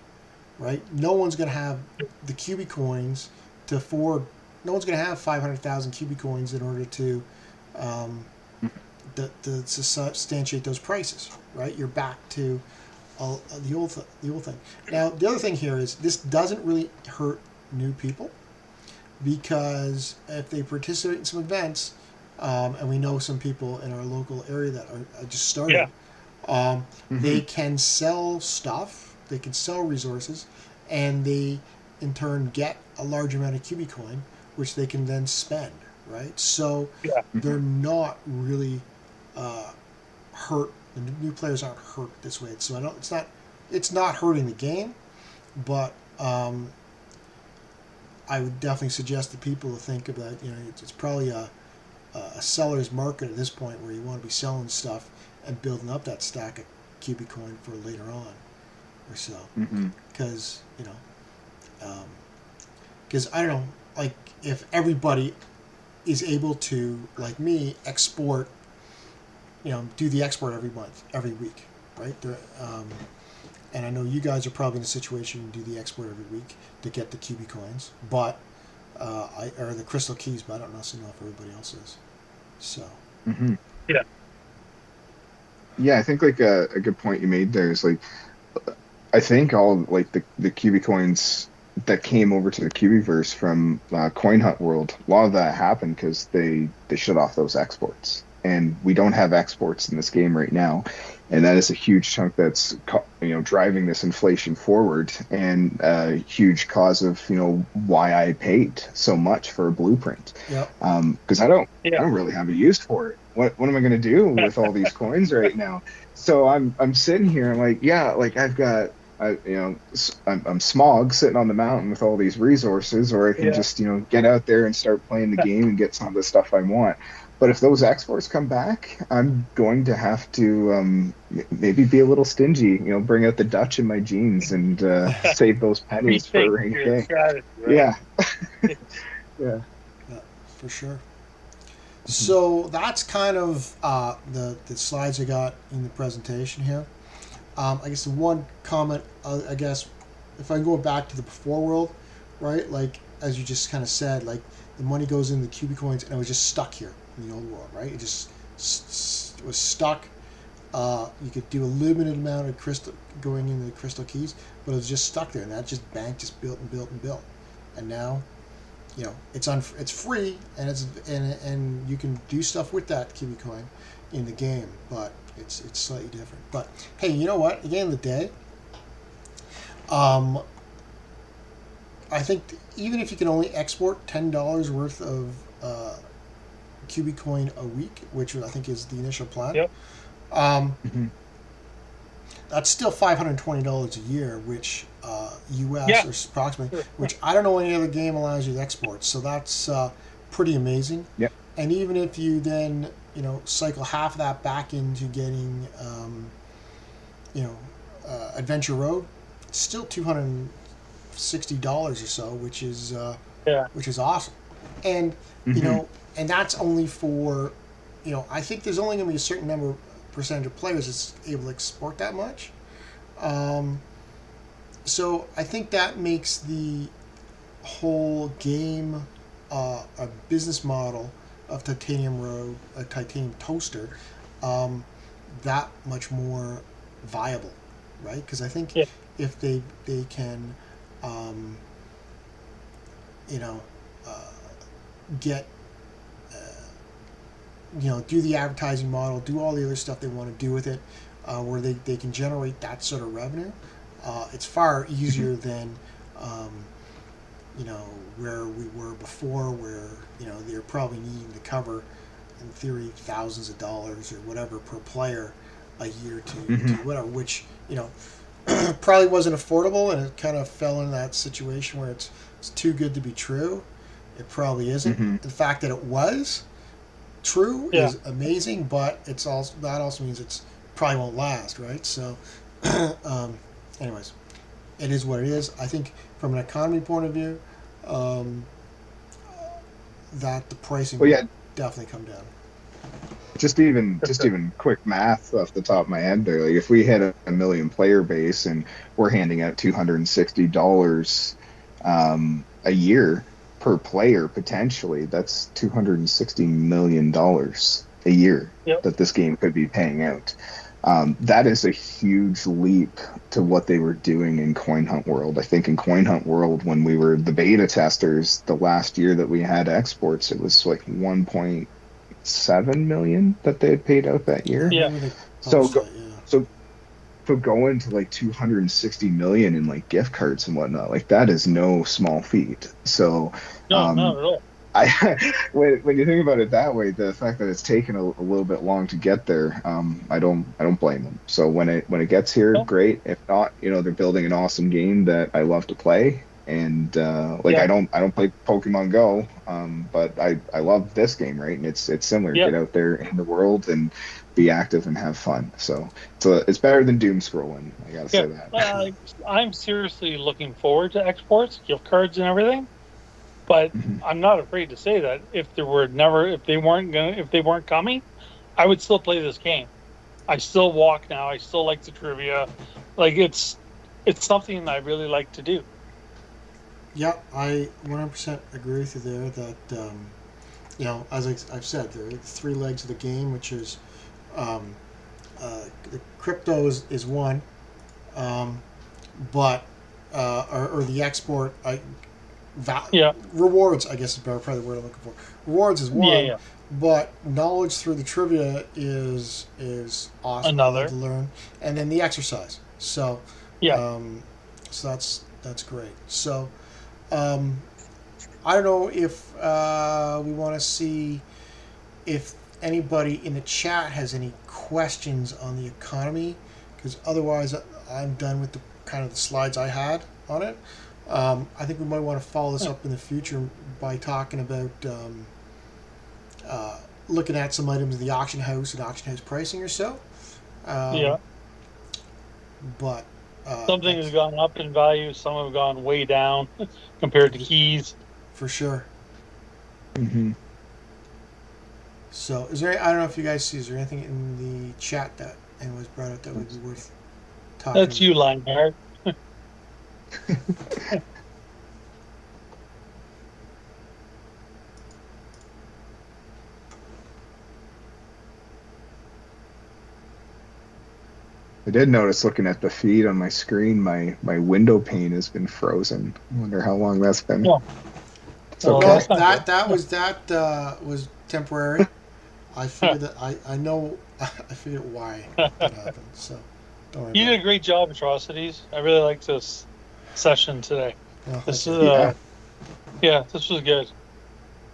[SPEAKER 1] right? No one's going to have the Cubie coins to afford. No one's going to have 500,000 Cubie coins in order to um, to substantiate those prices, right? You're back to the old thing. Now, the other thing here is this doesn't really hurt new people because if they participate in some events, and we know some people in our local area that are just
[SPEAKER 2] yeah,
[SPEAKER 1] started,
[SPEAKER 3] Hmm.
[SPEAKER 1] they can sell stuff, they can sell resources, and they in turn get a large amount of Cubicoin, which they can then spend, right? So
[SPEAKER 2] yeah,
[SPEAKER 1] they're
[SPEAKER 3] Hmm.
[SPEAKER 1] not really hurt. The new players aren't hurt this way. So I don't. It's not hurting the game, but I would definitely suggest to people to think about. It's probably a seller's market at this point where you want to be selling stuff and building up that stack of Cubicoin for later on or so.
[SPEAKER 3] Hmm.
[SPEAKER 1] Because because I don't know, like if everybody is able to, like me, export, do the export every month, every week, right? And I know you guys are probably in a situation to do the export every week to get the QB coins, but or the crystal keys, but I don't necessarily know if everybody else is. So
[SPEAKER 3] Hmm.
[SPEAKER 2] yeah,
[SPEAKER 3] Yeah, I think like a good point you made there is like I think all like the Cubi coins that came over to the Cubieverse from Coin Hunt World, a lot of that happened because they shut off those exports, and we don't have exports in this game right now, and that is a huge chunk that's driving this inflation forward, and a huge cause of why I paid so much for a blueprint,
[SPEAKER 1] yep,
[SPEAKER 3] because I
[SPEAKER 2] yeah,
[SPEAKER 3] don't really have a use for it. What am I going to do with all these coins right now? So I'm sitting here, I'm like, yeah, like I've got I'm smog sitting on the mountain with all these resources, or I can
[SPEAKER 2] yeah,
[SPEAKER 3] just get out there and start playing the game and get some of the stuff I want. But if those exports come back, I'm going to have to maybe be a little stingy, bring out the Dutch in my jeans and save those pennies for a
[SPEAKER 2] rethink
[SPEAKER 3] rainy
[SPEAKER 2] your
[SPEAKER 3] day.
[SPEAKER 2] strategy, right?
[SPEAKER 3] Yeah, yeah.
[SPEAKER 1] yeah, for sure.
[SPEAKER 3] Mhm.
[SPEAKER 1] So that's kind of the slides I got in the presentation here. I guess the one comment, I guess, if I go back to the before world, right? Like as you just kind of said, like the money goes into the cubic coins and it was just stuck here in the old world, right? It just was stuck. You could do a limited amount of crystal going into the crystal keys, but it was just stuck there, and that just bank just built and built and built, and now it's free and and you can do stuff with that cubic coin in the game, but it's slightly different. But hey, you know what? At the end of the day, um, I think even if you can only export $10 worth of cubic coin a week, which I think is the initial plan,
[SPEAKER 2] Yep.
[SPEAKER 1] um,
[SPEAKER 3] Mhm.
[SPEAKER 1] that's still $520 a year, which
[SPEAKER 2] Yeah.
[SPEAKER 1] US or approximately,
[SPEAKER 2] Sure.
[SPEAKER 1] which I don't know any other game allows you to export. So that's pretty amazing.
[SPEAKER 3] Yep.
[SPEAKER 1] And even if you then cycle half of that back into getting you know Adventure Road, it's still $260 or so,
[SPEAKER 2] Yeah.
[SPEAKER 1] which is awesome. And you
[SPEAKER 3] Hmm.
[SPEAKER 1] know, and that's only for I think there's only going to be a certain number percentage of players that's able to export that much. Um, so I think that makes the whole game a business model of Titanium Road, a Titanium Toaster, um, that much more viable, right? Because I think
[SPEAKER 2] Yeah.
[SPEAKER 1] if they can, you know, get, do the advertising model, do all the other stuff they want to do with it, where they can generate that sort of revenue. It's far easier than, where we were before, where, they're probably needing to cover, in theory, thousands of dollars or whatever per player a year to whatever, which, probably wasn't affordable, and it kind of fell in that situation where it's too good to be true. It probably isn't. The fact that it was true is amazing, but that also means it's probably won't last, right? So, anyways, it is what it is. I think from an economy point of view, that the pricing will definitely come down.
[SPEAKER 3] Just even quick math off the top of my head there. Like if we hit a million player base and we're handing out $260 a year per player, potentially, that's $260 million a year that this game could be paying out. That is a huge leap to what they were doing in Coin Hunt World. I think in Coin Hunt World, when we were the beta testers, the last year that we had exports, it was like 1.7 million that they had paid out that year. So going to like 260 million in like gift cards and whatnot, like that is no small feat. So
[SPEAKER 2] not at all.
[SPEAKER 3] When you think about it that way, the fact that it's taken a little bit long to get there, I don't blame them. So when it gets here, great. If not, they're building an awesome game that I love to play. And I don't play Pokemon Go, but I love this game, right? And it's similar. Get out there in the world and be active and have fun. So it's better than doom scrolling. I gotta say that.
[SPEAKER 2] I'm seriously looking forward to exports, gift cards, and everything. But I'm not afraid to say that if they weren't coming, I would still play this game. I still walk now. I still like the trivia. Like it's something I really like to do.
[SPEAKER 1] Yeah, I 100% agree with you there. That as I've said, there are 3 legs of the game, which is the crypto is one, but or the export. Rewards, I guess is probably the word I'm looking for. Rewards is one, but knowledge through the trivia is awesome.
[SPEAKER 2] Another
[SPEAKER 1] to learn, and then the exercise. So so that's great. So I don't know if we want to see if anybody in the chat has any questions on the economy, because otherwise I'm done with the kind of the slides I had on it. I think we might want to follow this up in the future by talking about looking at some items of the auction house and auction house pricing or so. But
[SPEAKER 2] some things have gone up in value, some have gone way down compared to keys.
[SPEAKER 1] For sure. So, I don't know if you guys see, is there anything in the chat that anyone brought up that would be worth talking
[SPEAKER 2] That's you, Lionheart.
[SPEAKER 3] I did notice looking at the feed on my screen, my window pane has been frozen. I wonder how long that's been.
[SPEAKER 2] So
[SPEAKER 1] that was temporary. I figured that I figured why that happened. So don't worry.
[SPEAKER 2] You did a great job, Atrocities. I really liked this session today.
[SPEAKER 1] Well,
[SPEAKER 2] this was good.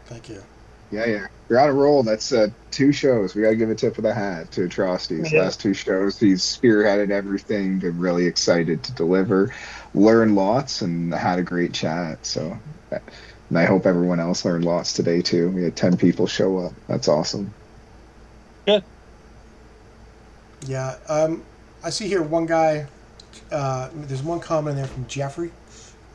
[SPEAKER 1] Thank you.
[SPEAKER 3] Yeah. You're on a roll. That's 2 shows. We got to give a tip of the hat to Atrocities. Last 2 shows, he's spearheaded everything. Been really excited to deliver, learn lots, and had a great chat. So, and I hope everyone else learned lots today too. We had 10 people show up. That's awesome.
[SPEAKER 2] Good.
[SPEAKER 1] Yeah. I see here one guy. There's one comment there from Jeffrey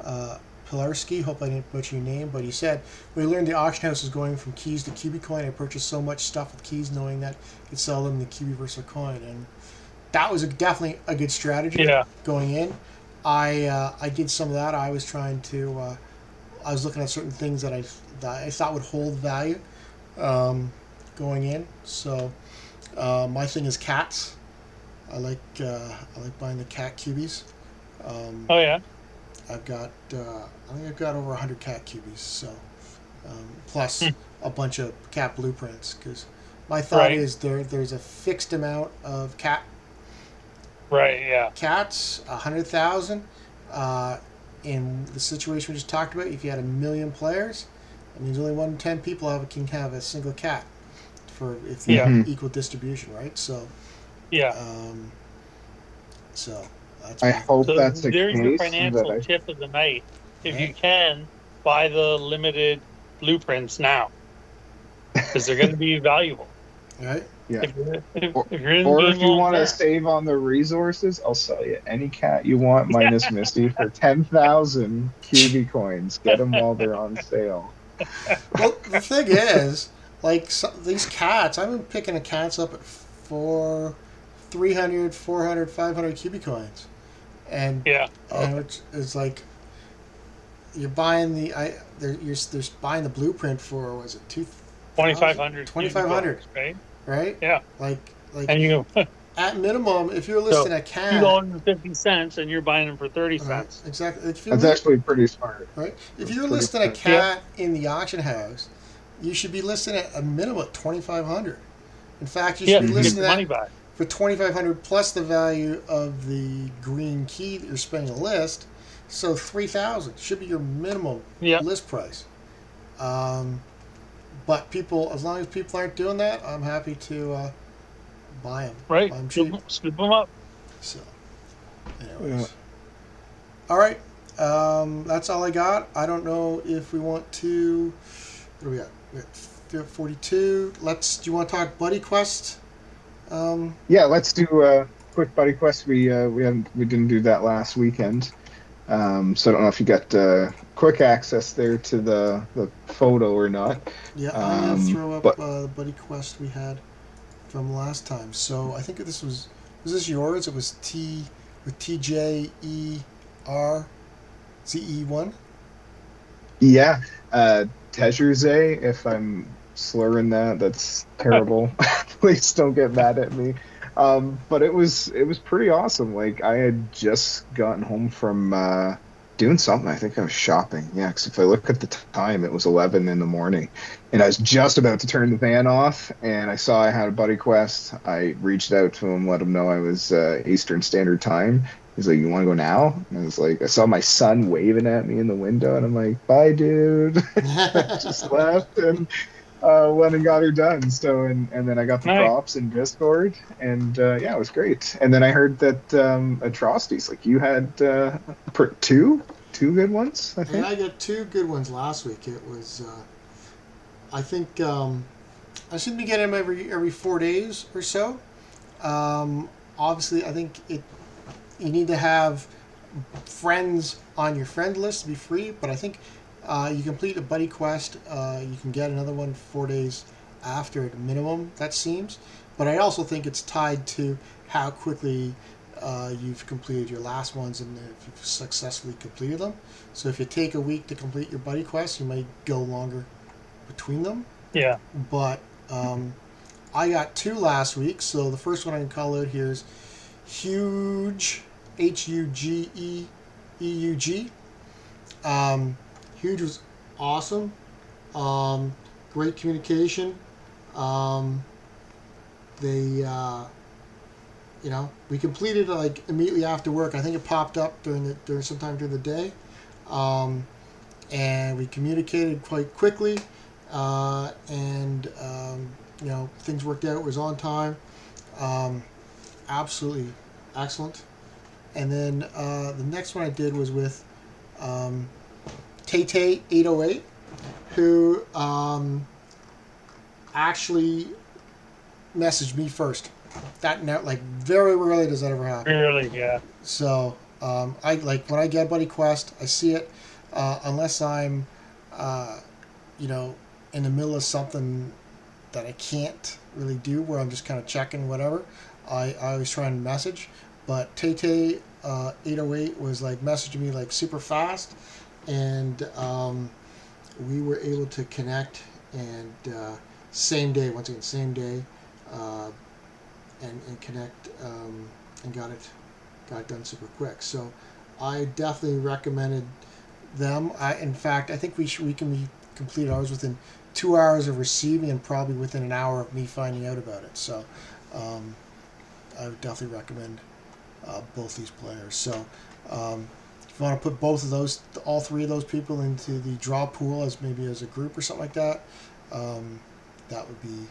[SPEAKER 1] Pilarski. Hope I didn't butcher your name, but he said, "We learned the auction house is going from keys to Cubicoin. I purchased so much stuff with keys, knowing that I could sell them in the Cubieverse coin." And that was definitely a good strategy going in. I did some of that. I was trying to. I was looking at certain things that I thought would hold value going in. So my thing is cats. I like buying the cat cubies.
[SPEAKER 2] Oh yeah.
[SPEAKER 1] I've got I think I've got over 100 cat cubies, so
[SPEAKER 2] Hmm.
[SPEAKER 1] plus a bunch of cat blueprints. Because my thought
[SPEAKER 2] Right.
[SPEAKER 1] is there's a fixed amount of
[SPEAKER 2] Right. Yeah.
[SPEAKER 1] cats, 100,000. Uh, in the situation we just talked about, if you had 1 million players, that means only 1 in 10 people can have a single cat for if they
[SPEAKER 2] Yeah.
[SPEAKER 1] have
[SPEAKER 3] Hmm.
[SPEAKER 1] equal distribution, right?
[SPEAKER 2] Yeah.
[SPEAKER 1] Um, so that's
[SPEAKER 3] I
[SPEAKER 1] my
[SPEAKER 3] hope
[SPEAKER 2] So
[SPEAKER 3] that's the
[SPEAKER 2] there's your
[SPEAKER 3] case.
[SPEAKER 2] financial
[SPEAKER 3] That
[SPEAKER 2] tip of the night. If
[SPEAKER 1] right,
[SPEAKER 2] you can, buy the limited blueprints now because they're going to be valuable.
[SPEAKER 1] right.
[SPEAKER 3] yeah.
[SPEAKER 2] If you're in the
[SPEAKER 3] Or
[SPEAKER 2] game
[SPEAKER 3] if you
[SPEAKER 2] long
[SPEAKER 3] want to
[SPEAKER 2] term.
[SPEAKER 3] save on the resources, I'll sell you any cat you want minus Misty for 10,000 QB coins. Get them while they're on sale.
[SPEAKER 1] Well, the thing is, like these cats, I've been picking the cats up at 300, 400, 500 cubic coins, and
[SPEAKER 2] Yeah.
[SPEAKER 1] it's like you're buying you're buying the blueprint for was it 2,000,
[SPEAKER 2] 2,500 cubic
[SPEAKER 1] 2,500,
[SPEAKER 2] coins, right?
[SPEAKER 1] right?
[SPEAKER 2] Yeah.
[SPEAKER 1] Like like
[SPEAKER 2] And you
[SPEAKER 1] at minimum, if you're
[SPEAKER 2] so
[SPEAKER 1] listing a cat,
[SPEAKER 2] $2.50 and you're buying them for 30
[SPEAKER 1] right?
[SPEAKER 2] cents.
[SPEAKER 1] Exactly. If
[SPEAKER 3] That's
[SPEAKER 1] you're
[SPEAKER 3] actually pretty smart.
[SPEAKER 1] right, if
[SPEAKER 3] That's
[SPEAKER 1] you're
[SPEAKER 3] pretty
[SPEAKER 1] listing a
[SPEAKER 3] smart.
[SPEAKER 2] Yeah.
[SPEAKER 1] cat in the auction house, you should be listing at a minimum of 2,500. In fact, you should
[SPEAKER 2] Yeah.
[SPEAKER 1] be
[SPEAKER 2] Get
[SPEAKER 3] Hmm.
[SPEAKER 1] listing
[SPEAKER 2] your
[SPEAKER 1] that
[SPEAKER 2] money back.
[SPEAKER 1] for 2,500 plus the value of the green key that you're spending to list. So 3,000 should be your minimum
[SPEAKER 2] Yeah.
[SPEAKER 1] list price. Um, but people, as long as people aren't doing that, I'm happy to
[SPEAKER 2] Right.
[SPEAKER 1] buy them cheap.
[SPEAKER 2] Scoop them up.
[SPEAKER 1] So,
[SPEAKER 3] Yeah.
[SPEAKER 1] anyways, all right. That's all I got. I don't know if we want to. What do we got? We got 42. Do you want to talk Buddy Quest? Um,
[SPEAKER 3] Yeah, let's do a quick buddy quest. We didn't do that last weekend. So I don't know if you got quick access there to the photo or not.
[SPEAKER 1] yeah, I'm gonna throw up
[SPEAKER 3] But
[SPEAKER 1] the Buddy Quest we had from last time. So I think was this yours? It was T with TJERZE1.
[SPEAKER 3] yeah, Tejurze, if I'm slurring that, that's terrible. Please don't get mad at me. But it was pretty awesome. Like I had just gotten home from doing something. I think I was shopping. Yeah, because if I look at the time, it was 11 in the morning, and I was just about to turn the van off, and I saw I had a buddy quest. I reached out to him, let him know I was Eastern Standard Time. He's like, "You want to go now?" And I was like, I saw my son waving at me in the window, and I'm like, "Bye, dude." I just left and went and got her done. So and then I got the
[SPEAKER 2] Nice.
[SPEAKER 3] props in Discord, and yeah, it was great. And then I heard that atrocities, like you had two good ones, I
[SPEAKER 1] And
[SPEAKER 3] think.
[SPEAKER 1] I got two good ones last week. It was I think I should be getting them every 4 days or so. Obviously, I think you need to have friends on your friend list to be free. But I think you complete a buddy quest, you can get another one 4 days after at a minimum. That seems. But I also think it's tied to how quickly you've completed your last ones and if you've successfully completed them. So if you take a week to complete your buddy quest, you might go longer between them.
[SPEAKER 2] Yeah.
[SPEAKER 1] But I got two last week. So the first one I can call out here is Huge, Hugeeeug. Huge was awesome. Great communication. Um, they, we completed it like immediately after work. I think it popped up during sometime during the day, um, and we communicated quite quickly, and things worked out. It was on time. Um, Absolutely excellent. And then the next one I did was with Tay 808, who actually messaged me first. That now, like, very rarely does that ever happen.
[SPEAKER 2] Really. Yeah.
[SPEAKER 1] So I like when I get Buddy Quest, I see it unless I'm, uh, in the middle of something that I can't really do, where I'm just kind of checking whatever. I always try and message, but Tay 808 was like messaging me like super fast, and we were able to connect and same day, once again same day, uh, and connect and got it done super quick. So I definitely recommended them. In fact, I think we can complete ours within 2 hours of receiving, and probably within an hour of me finding out about it. So, um, I would definitely recommend both these players. So, if you want to put both of those, all three of those people into the draw pool as maybe as a group or something like that, um, that would be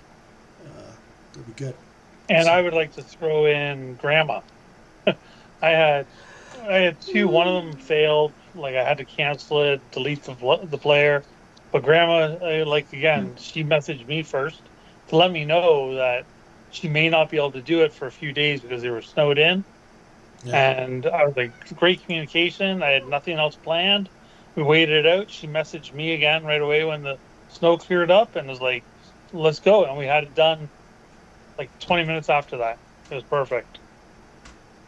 [SPEAKER 1] good.
[SPEAKER 2] And
[SPEAKER 1] So,
[SPEAKER 2] I would like to throw in Grandma. I had I had two. One of them failed. Like I had to cancel it, delete the player. But Grandma, like again, she messaged me first to let me know that she may not be able to do it for a few days because they were snowed in.
[SPEAKER 1] yeah,
[SPEAKER 2] And I was like, great communication. I had nothing else planned. We waited it out. She messaged me again right away when the snow cleared up and was like, let's go. And we had it done like 20 minutes after that. It was perfect.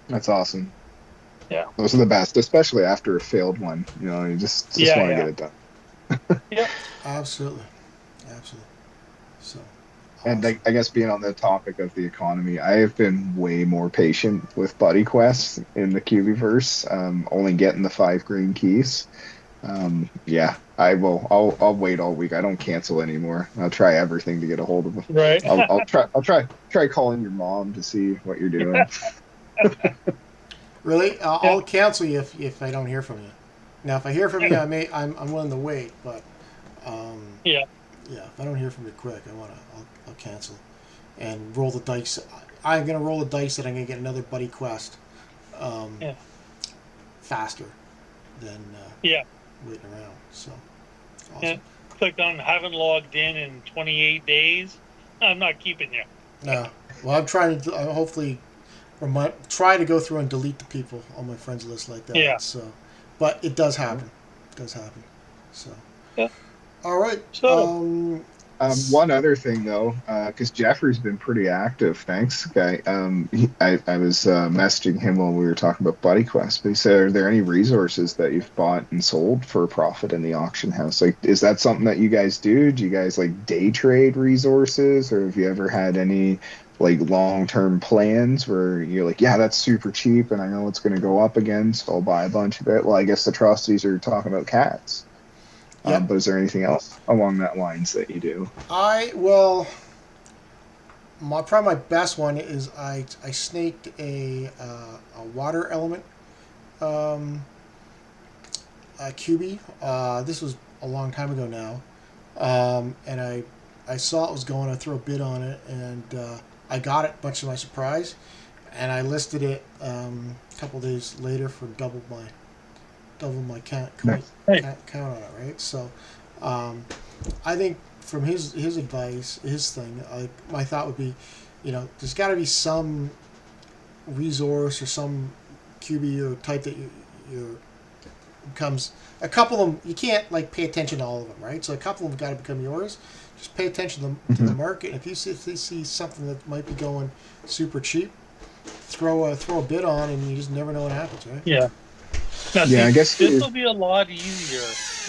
[SPEAKER 3] That's awesome.
[SPEAKER 2] Yeah.
[SPEAKER 3] Those are the best, especially after a failed one. You know, you just
[SPEAKER 2] Yeah.
[SPEAKER 3] want to get
[SPEAKER 2] Yeah.
[SPEAKER 3] it done.
[SPEAKER 2] Yep.
[SPEAKER 1] absolutely, absolutely. So,
[SPEAKER 3] And
[SPEAKER 1] awesome.
[SPEAKER 3] I guess being on the topic of the economy, I have been way more patient with Buddy Quest in the Cubieverse, only getting the 5 green keys. Yeah, I will. I'll wait all week. I don't cancel anymore. I'll try everything to get a hold of them.
[SPEAKER 2] Right.
[SPEAKER 3] I'll try calling your mom to see what you're doing.
[SPEAKER 1] Really,
[SPEAKER 2] Yeah.
[SPEAKER 1] I'll cancel you if I don't hear from you. Now, if I hear from you, I'm willing to wait, but um,
[SPEAKER 2] Yeah.
[SPEAKER 1] yeah, if I don't hear from you quick, I'll cancel and roll the dice. I'm gonna roll the dice that I'm gonna get another buddy quest
[SPEAKER 2] Yeah.
[SPEAKER 1] faster than
[SPEAKER 2] Yeah.
[SPEAKER 1] waiting around. So
[SPEAKER 2] Yeah.
[SPEAKER 1] awesome.
[SPEAKER 2] Clicked on haven't logged in 28 days. I'm not keeping you.
[SPEAKER 1] Yeah. Well, I'm trying to hopefully try to go through and delete the people on my friends list like
[SPEAKER 2] Yeah.
[SPEAKER 1] that. So, but it does happen. It does happen. So,
[SPEAKER 2] Yeah.
[SPEAKER 1] all right.
[SPEAKER 2] So,
[SPEAKER 3] One other thing though, because Jeffrey's been pretty active. Thanks, guy. I was messaging him while we were talking about Buddy Quest, but he said, "Are there any resources that you've bought and sold for a profit in the auction house? Like, is that something that you guys do? Do you guys like day trade resources, or have you ever had any like long-term plans where you're like, yeah, that's super cheap, and I know it's going to go up again, so I'll buy a bunch of it." Well, I guess the trustees are talking about cats.
[SPEAKER 1] Yep.
[SPEAKER 3] But is there anything else along that lines that you do?
[SPEAKER 1] I will. Probably my best one is I snaked a water element a cubie. This was a long time ago now, and I saw it was going. I threw a bid on it, and I got it, much to my surprise, and I listed it a couple days later for double my count
[SPEAKER 3] Nice.
[SPEAKER 2] hey,
[SPEAKER 1] on it. Right, so I think from his advice, his thing, my thought would be, there's got to be some resource or some QB or type that you becomes a couple of them. You can't like pay attention to all of them, right? So a couple of them got to become yours. Just pay attention to the
[SPEAKER 3] Mhm.
[SPEAKER 1] market. If you see something that might be going super cheap, throw a bid on, and you just never know what happens, right?
[SPEAKER 2] yeah. Now,
[SPEAKER 3] Yeah,
[SPEAKER 2] see,
[SPEAKER 3] I guess.
[SPEAKER 2] this will be a lot easier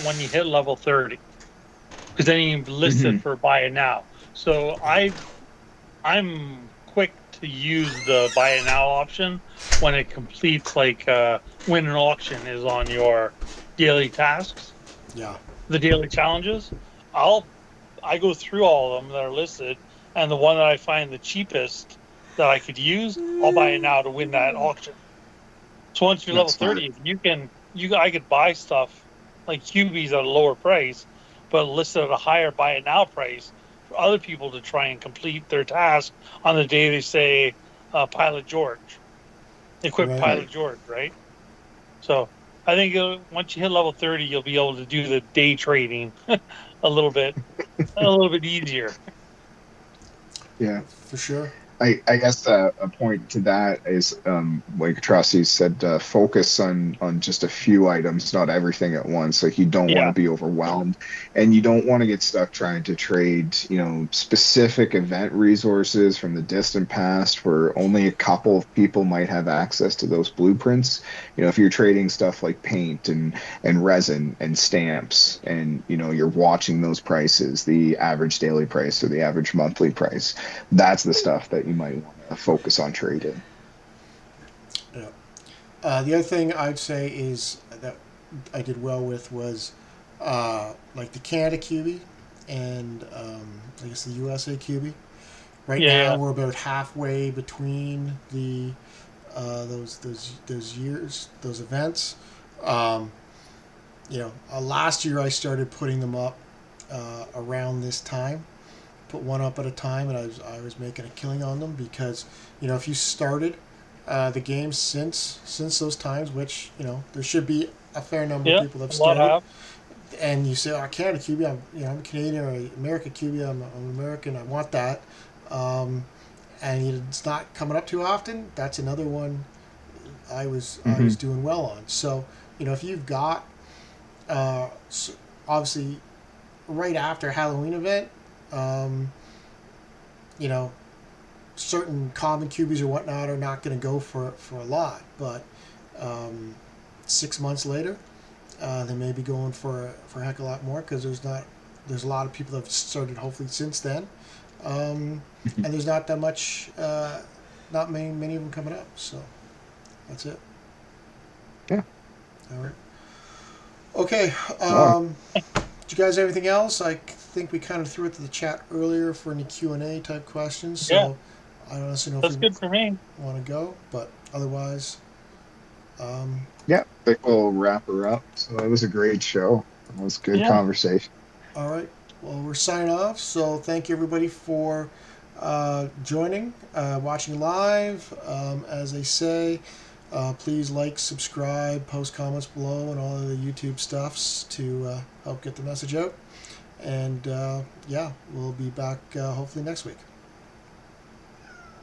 [SPEAKER 2] when you hit level 30 because then you list it
[SPEAKER 3] Mhm.
[SPEAKER 2] for buy it now. So I'm quick to use the buy it now option when it completes like when an auction is on your daily tasks,
[SPEAKER 1] Yeah.
[SPEAKER 2] the daily challenges. I go through all of them that are listed, and the one that I find the cheapest that I could use, I'll buy it now to win that auction. So once you're level
[SPEAKER 3] That's smart.
[SPEAKER 2] 30, I could buy stuff like QBs at a lower price, but listed at a higher buy it now price for other people to try and complete their task on the day they say Pilot George, equip
[SPEAKER 1] Right.
[SPEAKER 2] Pilot George, right? So I think once you hit level 30, you'll be able to do the day trading a little bit easier.
[SPEAKER 3] Yeah.
[SPEAKER 1] For sure.
[SPEAKER 3] I guess a point to that is, like Trusty said, focus on just a few items, not everything at once. Like you don't want to
[SPEAKER 2] Yeah,
[SPEAKER 3] be overwhelmed, and you don't want to get stuck trying to trade, specific event resources from the distant past, where only a couple of people might have access to those blueprints. If you're trading stuff like paint and resin and stamps, and you're watching those prices, the average daily price or the average monthly price, that's the stuff that you might want to focus on trading.
[SPEAKER 1] Yeah. The other thing I'd say is that I did well with was like the Canada Cubie and I guess the USA Cubie. Right now
[SPEAKER 2] Yeah,
[SPEAKER 1] we're about halfway between the those years, those events. Um, last year I started putting them up around this time. Put one up at a time, and I was making a killing on them because if you started the game since those times, which there should be a fair number of
[SPEAKER 2] yeah,
[SPEAKER 1] people that
[SPEAKER 2] a
[SPEAKER 1] have
[SPEAKER 2] lot
[SPEAKER 1] started,
[SPEAKER 2] have.
[SPEAKER 1] and you say, "Oh, Canada QB, I'm a Canadian or America QB, I'm American, I want that," um, and it's not coming up too often. That's another one I was
[SPEAKER 3] Hmm.
[SPEAKER 1] doing well on. So if you've got obviously right after Halloween event, um, you know certain common QBs or whatnot are not going to go for a lot, but um, 6 months later, they may be going for a heck of a lot more because there's a lot of people that have started hopefully since then, and there's not that much, not many of them coming up. So that's it.
[SPEAKER 3] Yeah.
[SPEAKER 1] All right. Okay.
[SPEAKER 3] Oh,
[SPEAKER 1] Do you guys have anything else? I think we kind of threw it to the chat earlier for any Q&A type questions.
[SPEAKER 2] Yeah,
[SPEAKER 1] So I don't honestly know if
[SPEAKER 2] that's
[SPEAKER 1] we
[SPEAKER 2] good for me.
[SPEAKER 1] want to go, but otherwise, um,
[SPEAKER 3] yeah. I think we'll wrap her up. So it was a great show. It was good
[SPEAKER 2] Yeah,
[SPEAKER 3] conversation.
[SPEAKER 1] all right. Well, we're signing off. So thank you everybody for joining, watching live. As they say, please like, subscribe, post comments below, and all of the YouTube stuffs to help get the message out. And yeah, we'll be back hopefully next week.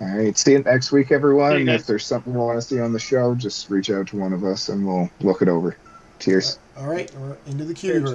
[SPEAKER 3] All right. See you next week,
[SPEAKER 2] see you
[SPEAKER 3] everyone. If
[SPEAKER 2] guys.
[SPEAKER 3] there's something you want to see on the show, just reach out to one of us and we'll look it over. Cheers.
[SPEAKER 1] All right, we're into the
[SPEAKER 2] Cheers.
[SPEAKER 1] Cubieverse.